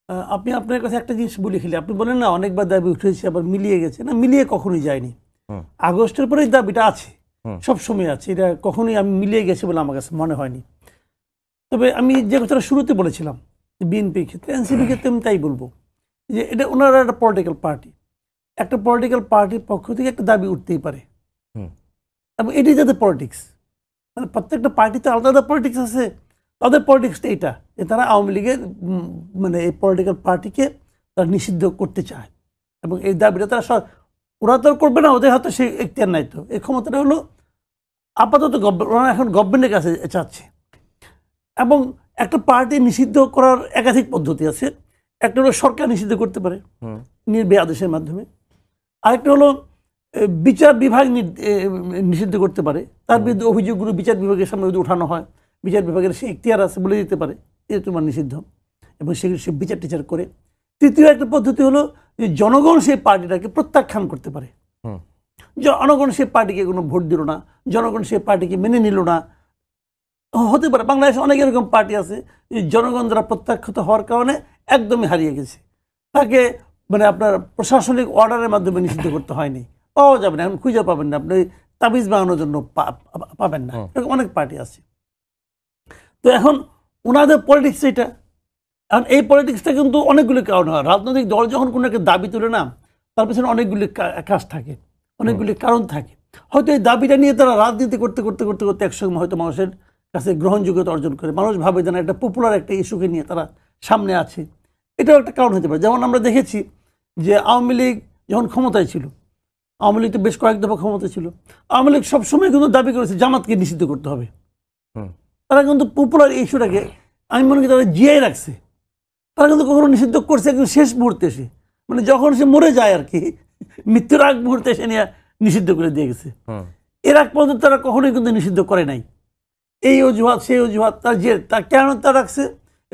আপনি আপনার কাছে একটা জিনিস বলে খেলি, আপনি বলেন না অনেকবার দাবি উঠেছে আবার মিলিয়ে গেছে, না মিলিয়ে কখনোই যায়নি। আগস্টের পরেই দাবিটা আছে, সব সময় আছে, এটা কখনোই আমি মিলিয়ে গেছে বলে আমার কাছে মনে হয়নি। তবে আমি যে কথাটা শুরুতে বলেছিলাম বিএনপির ক্ষেত্রে, এনসিপির ক্ষেত্রে আমি তাই বলবো যে এটা ওনারা একটা পলিটিক্যাল পার্টি, একটা পলিটিক্যাল পার্টির পক্ষ থেকে একটা দাবি উঠতেই পারে, এবং এটাই যাদের পলিটিক্স, মানে প্রত্যেকটা পার্টিতে আলাদা আলাদা পলিটিক্স আছে। তাদের পলিটিক্সটা এইটা যে তারা আওয়ামী লীগের মানে এই পলিটিক্যাল পার্টিকে তারা নিষিদ্ধ করতে চায়, এবং এই দাবিটা তারা ওরা তো করবে না, ওদের হাতে সেই এখতিয়ার নাই, তো এই ক্ষমতাটা হলো আপাতত ওরা এখন গভর্নমেন্টের কাছে চাচ্ছে। এবং একটা পার্টি নিষিদ্ধ করার একাধিক পদ্ধতি আছে। একটা হলো সরকার নিষিদ্ধ করতে পারে নির্বাহী আদেশের মাধ্যমে, আরেকটা হলো বিচার বিভাগ নিষিদ্ধ করতে পারে, তার বিরুদ্ধে অভিযোগগুলো বিচার বিভাগের সামনে যদি উঠানো হয়, বিচার বিভাগের সে এখতিয়ার আছে বলে দিতে পারে এটা তোমার নিষিদ্ধ, এবং সেগুলো সে বিচার টিচার করে। তৃতীয় একটা পদ্ধতি হলো যে জনগণ সেই পার্টিটাকে প্রত্যাখ্যান করতে পারে, জনগণ সেই পার্টিকে কোনো ভোট দিল না, জনগণ সেই পার্টিকে মেনে নিল না, হতে পারে। বাংলাদেশে অনেক এরকম পার্টি আছে জনগণ দ্বারা প্রত্যাখ্যাত হওয়ার কারণে একদমই হারিয়ে গেছে, তাকে মানে আপনার প্রশাসনিক অর্ডারের মাধ্যমে নিষিদ্ধ করতে হয়নি, পাওয়া যাবে না, এখন খুঁজে পাবেন না, আপনি তাবিজ বানানোর জন্য পাবেন না, এরকম অনেক পার্টি আছে। তো এখন ওনাদের পলিটিক্স এটা, এখন এই পলিটিক্সটা কিন্তু অনেকগুলি কারণ হয়। রাজনৈতিক দল যখন কোনো একটা দাবি তুলে না, তার পেছনে অনেকগুলি কাজ থাকে, অনেকগুলি কারণ থাকে। হয়তো এই দাবিটা নিয়ে তারা রাজনীতি করতে করতে করতে করতে একসময় হয়তো মানুষের কাছে গ্রহণযোগ্যতা অর্জন করে, মানুষ ভাবে যেন একটা পপুলার একটা ইস্যুকে নিয়ে তারা সামনে আছে, এটাও একটা কারণ হতে পারে। যেমন আমরা দেখেছি যে আওয়ামী লীগ যখন ক্ষমতায় ছিল, আওয়ামী লীগ তো বেশ কয়েক দফা ক্ষমতা ছিল, আওয়ামী লীগ সবসময় কিন্তু দাবি করেছে জামাতকে নিষিদ্ধ করতে হবে। তারা কিন্তু পপুলার ইস্যুটাকে আমি মনে করি তারা জিয়াই রাখছে, তারা কিন্তু কখনো নিষিদ্ধ করছে একদম শেষ মুহূর্তে এসে, মানে যখন সে মরে যায় আর কি, মৃত্যুর আগ মুহূর্তে এসে নিয়ে নিষিদ্ধ করে দিয়ে গেছে। এর আগ পর্যন্ত তারা কখনোই কিন্তু নিষিদ্ধ করে নাই। এই অজুহাত সেই অজুহাত তার যে তা কেন তা রাখছে,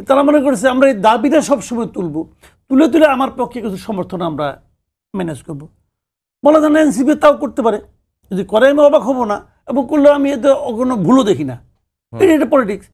তারা মনে করেছে আমরা এই দাবিটা সবসময় তুলবো, তুলে তুলে আমার পক্ষে কিছু সমর্থন আমরা ম্যানেজ করবো। বলা যায় না এনসিপি তাও করতে পারে, যদি করে আমি অবাক হবো না, এবং করলেও আমি এতে কোনো ভুলও দেখি না, এটা পলিটিক্স।